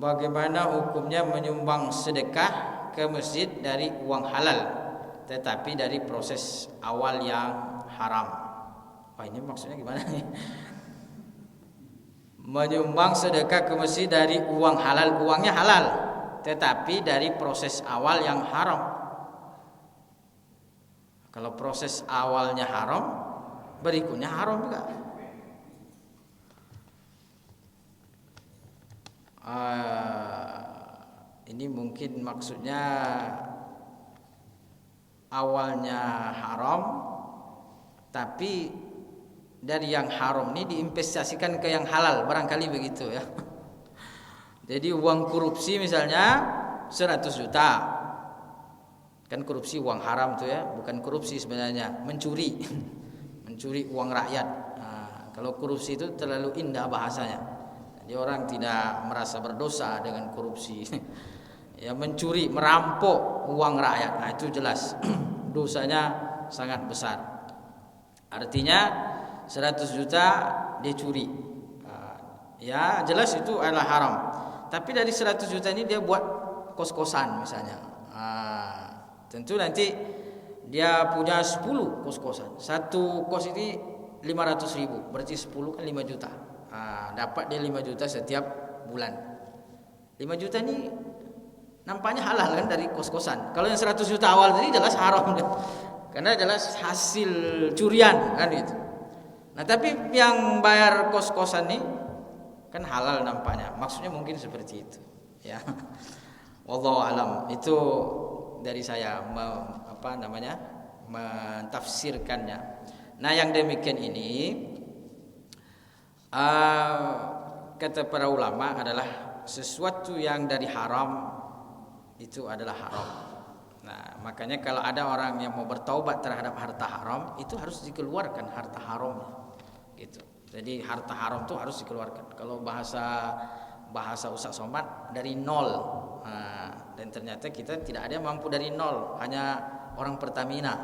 bagaimana hukumnya menyumbang sedekah ke masjid dari uang halal tetapi dari proses awal yang haram? Wah, ini maksudnya gimana nih? Menyumbang sedekah ke masjid dari uang halal, uangnya halal tetapi dari proses awal yang haram. Kalau proses awalnya haram, berikutnya haram juga. Ini mungkin maksudnya awalnya haram, tapi dari yang haram ini diinvestasikan ke yang halal, barangkali begitu ya. Jadi uang korupsi misalnya 100 juta, kan korupsi uang haram tuh ya, bukan korupsi sebenarnya, mencuri, mencuri uang rakyat. Nah, kalau korupsi itu terlalu indah bahasanya, jadi orang tidak merasa berdosa dengan korupsi. Ya, mencuri, merampok uang rakyat, nah itu jelas dosanya sangat besar. Artinya 100 juta dia curi, ya jelas itu adalah haram. Tapi dari 100 juta ini dia buat kos-kosan misalnya, tentu nanti dia punya 10 kos-kosan. Satu kos ini 500.000, berarti 10 kan 5 juta. Dapat dia 5 juta setiap bulan. 5 juta ini nampaknya halal kan dari kos-kosan. Kalau yang 100 juta awal tadi jelas haram, karena jelas hasil curian kan itu. Nah, tapi yang bayar kos-kosan ini kan halal nampaknya. Maksudnya mungkin seperti itu, ya. Wallahu alam. Itu dari saya mentafsirkannya. Nah, yang demikian ini kata para ulama adalah sesuatu yang dari haram itu adalah haram. Nah, makanya kalau ada orang yang mau bertaubat terhadap harta haram, itu harus dikeluarkan harta haramnya. Gitu. Jadi harta haram itu harus dikeluarkan. Kalau bahasa Ustaz Somad dari nol. Dan ternyata kita tidak ada yang mampu dari nol, hanya orang Pertamina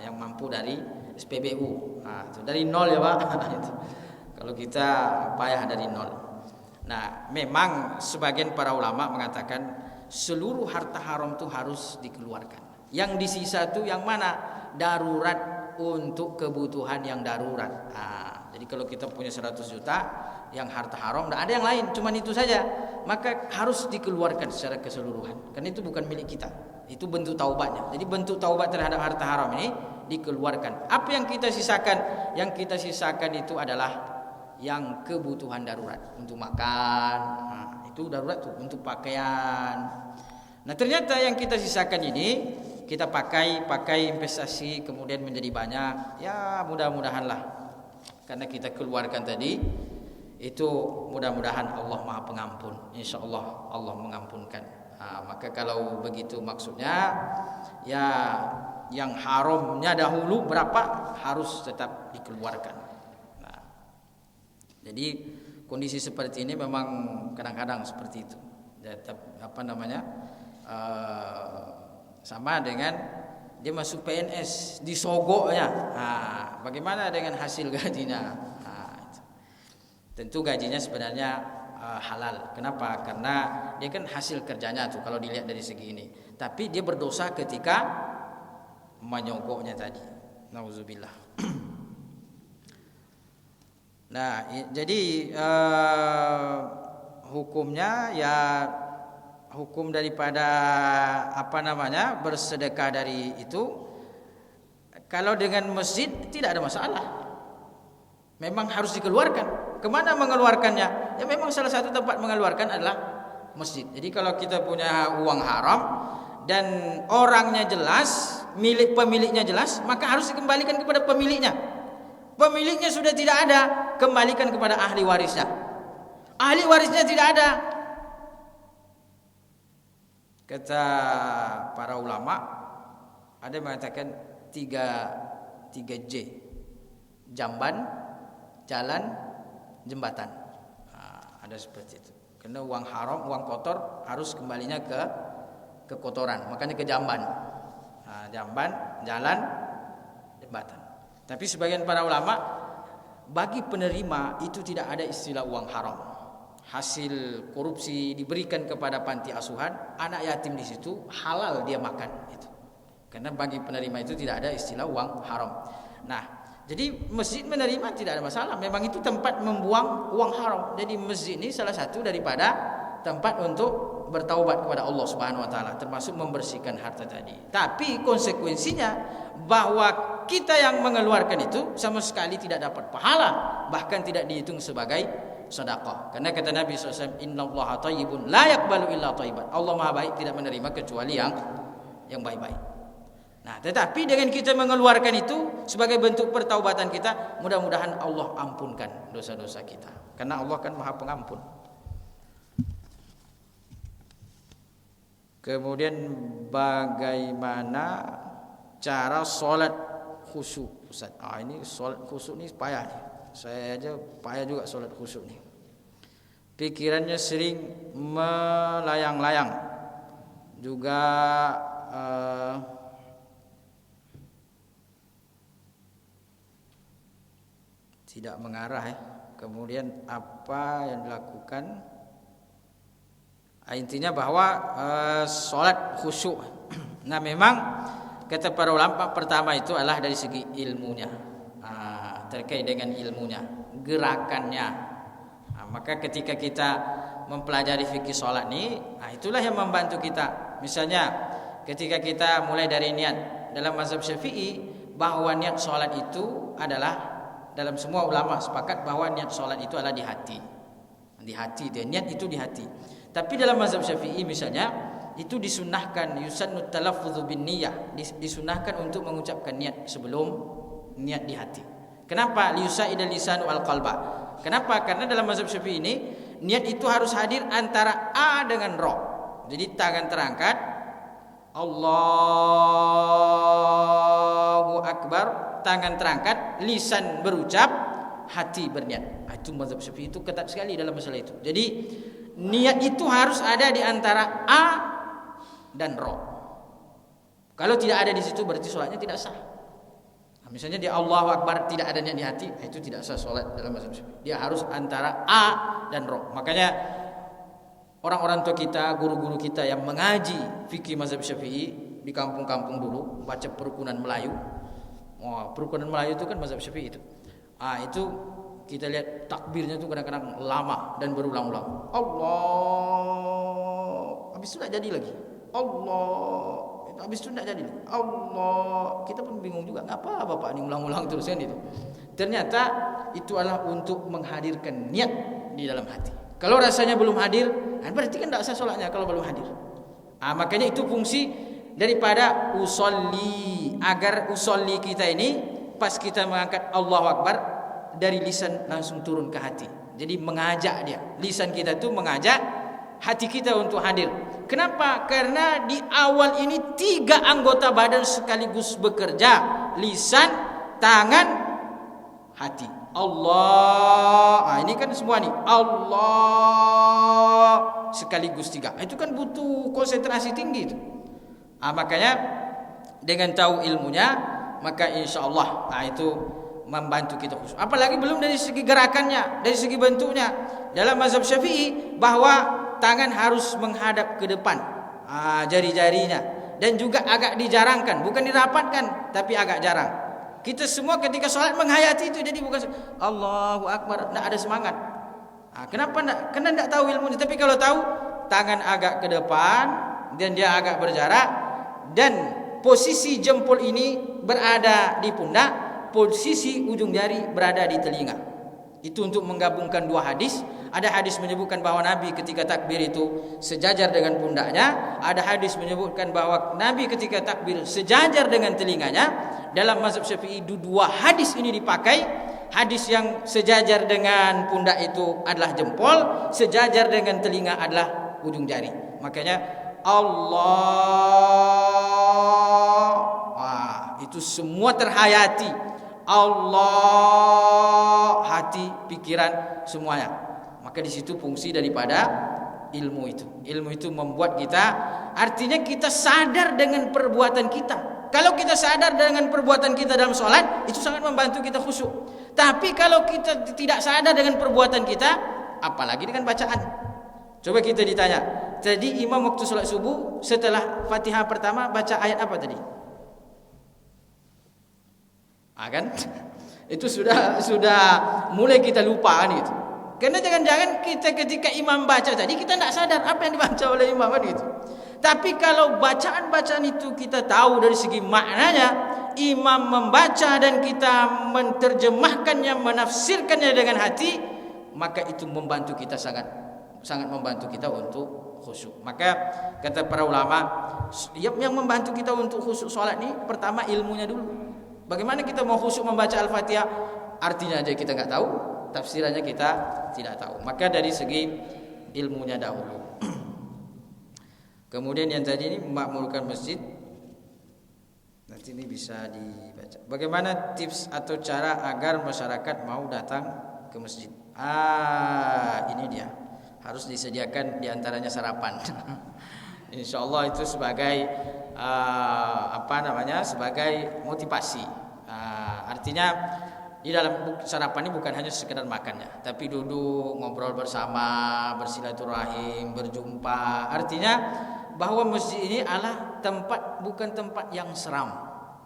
yang mampu dari SPBU. Itu dari nol ya Pak. Kalau kita payah dari nol. Nah, memang sebagian para ulama mengatakan seluruh harta haram itu harus dikeluarkan. Yang disisa itu yang mana? Darurat, untuk kebutuhan yang darurat. Jadi kalau kita punya 100 juta yang harta haram, tidak ada yang lain, cuma itu saja, maka harus dikeluarkan secara keseluruhan. Karena itu bukan milik kita. Itu bentuk taubatnya. Jadi bentuk taubat terhadap harta haram ini dikeluarkan. Apa yang kita sisakan? Yang kita sisakan itu adalah yang kebutuhan darurat, untuk makan. Itu darurat tuh, untuk pakaian. Nah, ternyata yang kita sisakan ini kita pakai investasi kemudian menjadi banyak, ya mudah-mudahanlah karena kita keluarkan tadi itu, mudah-mudahan Allah Maha Pengampun, insyaallah Allah mengampunkan. Maka kalau begitu maksudnya ya yang haramnya dahulu berapa harus tetap dikeluarkan. Nah, jadi kondisi seperti ini memang kadang-kadang seperti itu. Sama dengan dia masuk PNS disogoknya. Bagaimana dengan hasil gajinya? Tentu gajinya sebenarnya halal. Kenapa? Karena dia kan hasil kerjanya tuh kalau dilihat dari segi ini. Tapi dia berdosa ketika menyogoknya tadi. Nauzubillah. Nah, jadi hukumnya ya hukum daripada bersedekah dari itu, kalau dengan masjid tidak ada masalah, memang harus dikeluarkan. Kemana mengeluarkannya? Ya memang salah satu tempat mengeluarkan adalah masjid. Jadi kalau kita punya uang haram dan orangnya jelas, pemiliknya jelas, maka harus dikembalikan kepada pemiliknya. Pemiliknya sudah tidak ada, kembalikan kepada ahli warisnya. Ahli warisnya tidak ada, kata para ulama ada yang mengatakan 3J, jamban, jalan, jembatan. Ada seperti itu. Karena uang haram, uang kotor harus kembalinya ke kotoran, makanya ke jamban. Jamban, jalan, jembatan. Tapi sebagian para ulama bagi penerima itu tidak ada istilah uang haram. hasil korupsi diberikan kepada panti asuhan, anak yatim di situ halal dia makan itu. Karena bagi penerima itu tidak ada istilah uang haram. Nah, jadi masjid menerima tidak ada masalah. Memang itu tempat membuang uang haram. Jadi masjid ini salah satu daripada tempat untuk bertaubat kepada Allah Subhanahu wa taala, termasuk membersihkan harta tadi. Tapi konsekuensinya bahwa kita yang mengeluarkan itu sama sekali tidak dapat pahala, bahkan tidak dihitung sebagai sedekah. Karena kata Nabi SAW, innallaha thayyibun la yaqbalu illa thayyiban. Allah Maha baik, tidak menerima kecuali yang baik-baik. Nah, tetapi dengan kita mengeluarkan itu sebagai bentuk pertaubatan kita, mudah-mudahan Allah ampunkan dosa-dosa kita. Karena Allah kan Maha Pengampun. Kemudian bagaimana cara sholat khusyuk, Ustaz? Ini sholat khusyuk ini payah nih. Saya aja payah juga sholat khusyuk nih. Pikirannya sering melayang-layang, juga tidak mengarah ya. Kemudian apa yang dilakukan? Intinya bahwa sholat khusyuk. Nah, memang kata para ulama pertama itu adalah dari segi ilmunya, terkait dengan ilmunya, gerakannya. Maka ketika kita mempelajari fikih sholat ini, itulah yang membantu kita. Misalnya ketika kita mulai dari niat, dalam mazhab Syafi'i bahwa niat sholat itu adalah, dalam semua ulama sepakat bahwa niat sholat itu adalah di hati. Di hati dia, niat itu di hati. Tapi dalam mazhab Syafi'i misalnya itu disunahkan, yusannu talaffudzu bin niyyah, disunahkan untuk mengucapkan niat sebelum niat di hati. Kenapa? Liyusaidal lisanu al qalba. Kenapa? Karena dalam mazhab Syafi'i ini niat itu harus hadir antara a dengan ra. Jadi tangan terangkat, Allahu Akbar, tangan terangkat, lisan berucap, hati berniat. Itu mazhab Syafi'i itu ketat sekali dalam masalah itu. Jadi niat itu harus ada di antara a dan ra. Kalau tidak ada di situ berarti sholatnya tidak sah. Misalnya di Allahu Akbar tidak ada niat di hati, itu tidak sah sholat dalam mazhab Syafi'i. Dia harus antara a dan ra. Makanya orang-orang tua kita, guru-guru kita yang mengaji fikih mazhab Syafi'i di kampung-kampung dulu, baca perukunan Melayu. Perukunan Melayu itu kan mazhab Syafi'i itu. Itu kita lihat takbirnya itu kadang-kadang lama dan berulang-ulang. Allah, habis itu tidak jadi lagi. Allah, habis itu tidak jadi lagi. Allah, kita pun bingung juga. Ngapa bapak ini ulang-ulang terus kan itu? Ternyata itu adalah untuk menghadirkan niat di dalam hati. Kalau rasanya belum hadir, berarti kan tidak sah sholatnya kalau belum hadir. Makanya itu fungsi daripada usolli, agar usolli kita ini pas kita mengangkat Allahu Akbar, dari lisan langsung turun ke hati. Jadi mengajak dia, lisan kita itu mengajak hati kita untuk hadir. Kenapa? Karena di awal ini 3 anggota badan sekaligus bekerja, lisan, tangan, hati. Allah, ini kan semua nih, Allah sekaligus 3. Itu kan butuh konsentrasi tinggi itu. Makanya dengan tahu ilmunya, maka insya Allah itu membantu kita khusyuk. Apalagi belum dari segi gerakannya, dari segi bentuknya. Dalam mazhab Syafi'i bahwa tangan harus menghadap ke depan, jari-jarinya, dan juga agak dijarangkan, bukan dirapatkan, tapi agak jarang. Kita semua ketika sholat menghayati itu, jadi bukan Allahu Akbar, tidak ada semangat. Kenapa tidak? Karena tidak tahu ilmunya. Tapi kalau tahu, tangan agak ke depan dan dia agak berjarak, dan posisi jempol ini berada di pundak, posisi ujung jari berada di telinga. Itu untuk menggabungkan 2 hadis. Ada hadis menyebutkan bahwa Nabi ketika takbir itu sejajar dengan pundaknya. Ada hadis menyebutkan bahwa Nabi ketika takbir sejajar dengan telinganya. Dalam mazhab Syafi'i 2 hadis ini dipakai. Hadis yang sejajar dengan pundak itu adalah jempol, sejajar dengan telinga adalah ujung jari. Makanya Allah, itu semua terhayati. Allah, hati, pikiran, semuanya. Maka di situ fungsi daripada ilmu itu. Ilmu itu membuat kita, artinya kita sadar dengan perbuatan kita. Kalau kita sadar dengan perbuatan kita dalam sholat, itu sangat membantu kita khusyuk. Tapi kalau kita tidak sadar dengan perbuatan kita, apalagi dengan bacaan. Coba kita ditanya, tadi imam waktu sholat subuh setelah Fatihah pertama baca ayat apa tadi? Kan? Itu sudah mulai kita lupa kan gitu. Karena jangan-jangan kita ketika imam baca tadi kita tidak sadar apa yang dibaca oleh imam kan gitu. Tapi kalau bacaan-bacaan itu kita tahu dari segi maknanya, imam membaca dan kita menerjemahkannya, menafsirkannya dengan hati, maka itu membantu kita sangat membantu kita untuk khusyuk. Maka kata para ulama, yang membantu kita untuk khusyuk sholat ini pertama ilmunya dulu. Bagaimana kita mau khusyuk membaca Al-Fatihah? Artinya aja kita nggak tahu, tafsirannya kita tidak tahu. Maka dari segi ilmunya dahulu. Kemudian yang tadi ini memakmurkan masjid, nanti ini bisa dibaca. Bagaimana tips atau cara agar masyarakat mau datang ke masjid? Ini dia. Harus disediakan diantaranya sarapan. Insya Allah itu sebagai sebagai motivasi. Artinya di dalam sarapan ini bukan hanya sekedar makannya, tapi duduk ngobrol bersama, bersilaturahim, berjumpa. Artinya bahwa masjid ini adalah bukan tempat yang seram,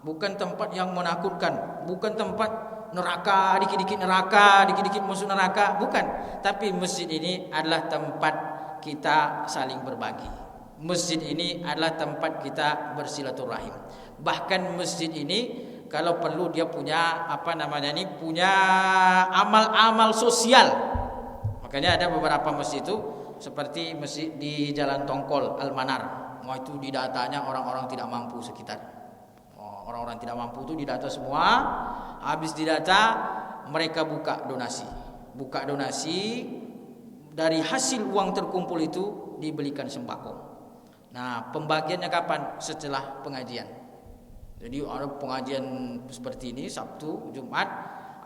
bukan tempat yang menakutkan, bukan tempat neraka, dikit-dikit masuk neraka, bukan. Tapi masjid ini adalah tempat kita saling berbagi. Masjid ini adalah tempat kita bersilaturahim. Bahkan masjid ini kalau perlu dia punya punya amal-amal sosial. Makanya ada beberapa masjid itu seperti masjid di Jalan Tongkol Al-Manar. Itu didatanya orang-orang tidak mampu sekitar. Orang-orang tidak mampu itu didata semua. Habis didata mereka buka donasi. Dari hasil uang terkumpul itu dibelikan sembako. Nah, pembagiannya kapan? Setelah pengajian. Jadi ada pengajian seperti ini Sabtu, Jumat,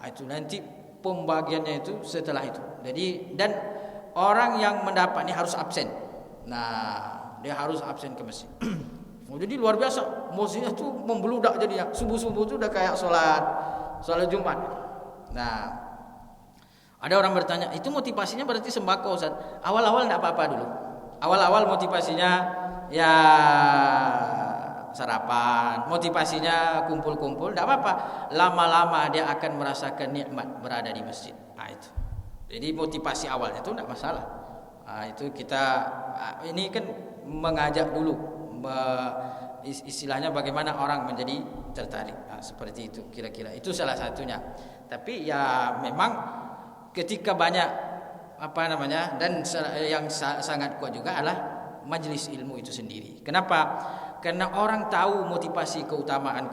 itu nanti pembagiannya itu setelah itu. Jadi dan orang yang mendapat ini harus absen. Nah, dia harus absen ke masjid. Jadi luar biasa, masjidnya tuh membeludak jadinya. Subuh-subuh itu udah kayak sholat Jumat. Nah, ada orang bertanya, itu motivasinya berarti sembako, Ustaz? Awal-awal enggak apa-apa dulu. Awal-awal motivasinya ya sarapan, motivasinya kumpul-kumpul, tidak apa-apa. Lama-lama dia akan merasakan nikmat berada di masjid. Itu. Jadi motivasi awalnya itu tidak masalah. Itu kita ini kan mengajak dulu, istilahnya bagaimana orang menjadi tertarik. Seperti itu kira-kira. Itu salah satunya. Tapi ya memang ketika banyak dan yang sangat kuat juga adalah majelis ilmu itu sendiri. Kenapa? Karena orang tahu motivasi keutamaan,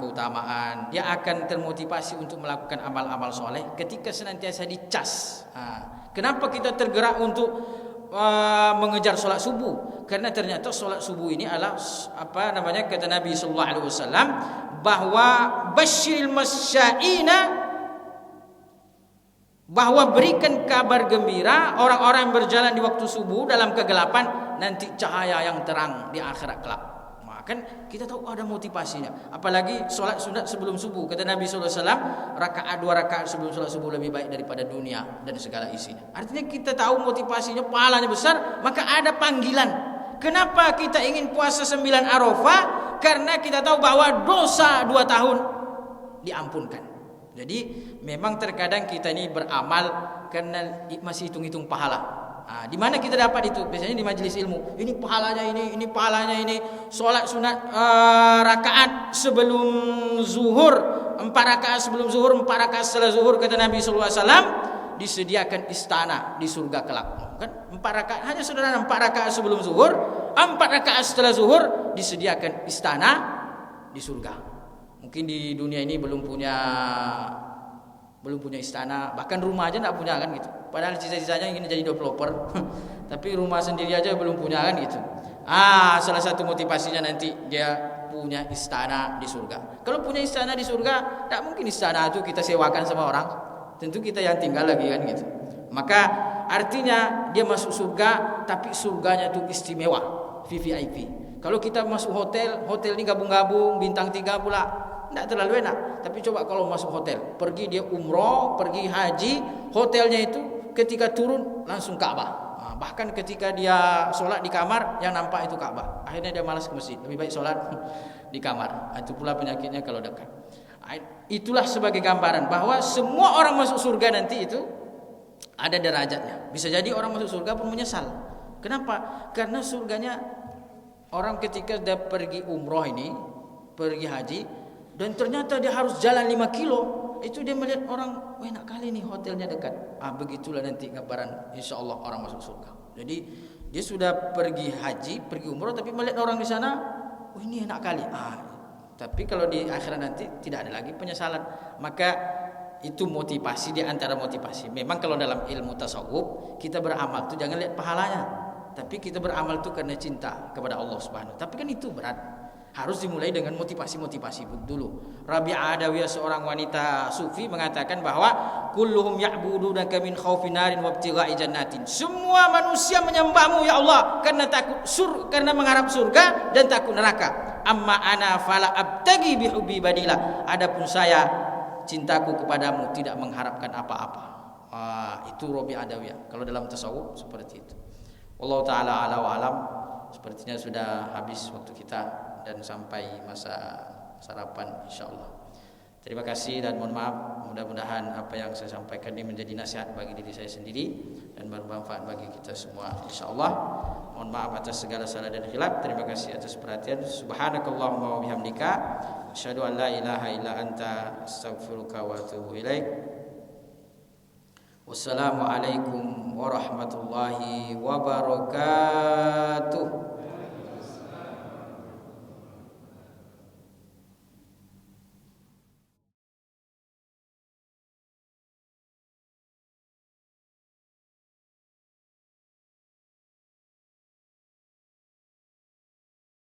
dia akan termotivasi untuk melakukan amal-amal soleh ketika senantiasa dicas. Kenapa kita tergerak untuk mengejar sholat subuh? Karena ternyata sholat subuh ini adalah kata Nabi Sallallahu Alaihi Wasallam bahwa basyiril masyaina, bahwa berikan kabar gembira orang-orang yang berjalan di waktu subuh dalam kegelapan, nanti cahaya yang terang di akhirat kelak. Kan kita tahu ada motivasinya. Apalagi sholat sunat sebelum subuh. Kata Nabi SAW, dua rakaat sebelum sholat subuh lebih baik daripada dunia dan segala isinya. Artinya kita tahu motivasinya, pahalanya besar, maka ada panggilan. Kenapa kita ingin puasa 9 Arafah? Karena kita tahu bahwa dosa 2 tahun diampunkan. Jadi memang terkadang kita ini beramal karena masih hitung-hitung pahala. Di mana kita dapat itu? Biasanya di majelis ilmu. Ini pahalanya ini pahalanya ini. Salat sunat rakaat sebelum zuhur, 4 rakaat sebelum zuhur, 4 rakaat setelah zuhur, kata Nabi sallallahu alaihi wasallam, disediakan istana di surga kelak. Kan 4 rakaat hanya sederhana, 4 rakaat sebelum zuhur, 4 rakaat setelah zuhur disediakan istana di surga. Mungkin di dunia ini belum punya istana, bahkan rumah aja enggak punya kan gitu. Padahal cita-citanya ingin jadi developer, tapi rumah sendiri aja belum punya kan gitu. Salah satu motivasinya nanti dia punya istana di surga. Kalau punya istana di surga, tidak mungkin istana itu kita sewakan sama orang. Tentu kita yang tinggal lagi kan gitu. Maka artinya dia masuk surga, tapi surganya itu istimewa, VVIP. Kalau kita masuk hotel ini gabung-gabung bintang 3 pula, tidak terlalu enak. Tapi coba kalau masuk hotel, pergi dia umroh, pergi haji, hotelnya itu ketika turun langsung Ka'bah. Bahkan ketika dia sholat di kamar, yang nampak itu Ka'bah. Akhirnya dia malas ke masjid, lebih baik sholat di kamar. Itu pula penyakitnya kalau dekat. Itulah sebagai gambaran bahwa semua orang masuk surga nanti itu ada derajatnya. Bisa jadi orang masuk surga pun menyesal. Kenapa? Karena surganya orang ketika dia pergi umroh ini, pergi haji, dan ternyata dia harus jalan 5 kilo, itu dia melihat orang, enak kali nih hotelnya dekat. Begitulah nanti gambaran insya Allah orang masuk surga. Jadi dia sudah pergi haji, pergi umroh, tapi melihat orang di sana, ini enak kali. Tapi kalau di akhirat nanti tidak ada lagi penyesalan. Maka itu motivasi, di antara motivasi. Memang kalau dalam ilmu tasawuf kita beramal tuh jangan lihat pahalanya, tapi kita beramal tuh karena cinta kepada Allah Subhanahu. Tapi kan itu berat. Harus dimulai dengan motivasi-motivasi dulu. Rabi'ah Adawiyah, seorang wanita sufi, mengatakan bahwa kulluhum ya'budunaka min khaufin narin wa ibtigha'i jannatin. Semua manusia menyembahmu ya Allah karena takut karena mengharap surga dan takut neraka. Amma ana fala abtagi bihubbi badila. Adapun saya, cintaku kepadamu tidak mengharapkan apa-apa. Itu Rabi'ah Adawiyah. Kalau dalam tasawuf seperti itu. Wallahu taala ala wa alam. Sepertinya sudah habis waktu kita dan sampai masa sarapan insyaallah. Terima kasih dan mohon maaf, mudah-mudahan apa yang saya sampaikan ini menjadi nasihat bagi diri saya sendiri dan bermanfaat bagi kita semua insyaallah. Mohon maaf atas segala salah dan khilaf. Terima kasih atas perhatian. Subhanakallahumma wa bihamdika asyhadu an la ilaha illa anta astaghfiruka wa atubu ilaik. Wassalamualaikum warahmatullahi wabarakatuh.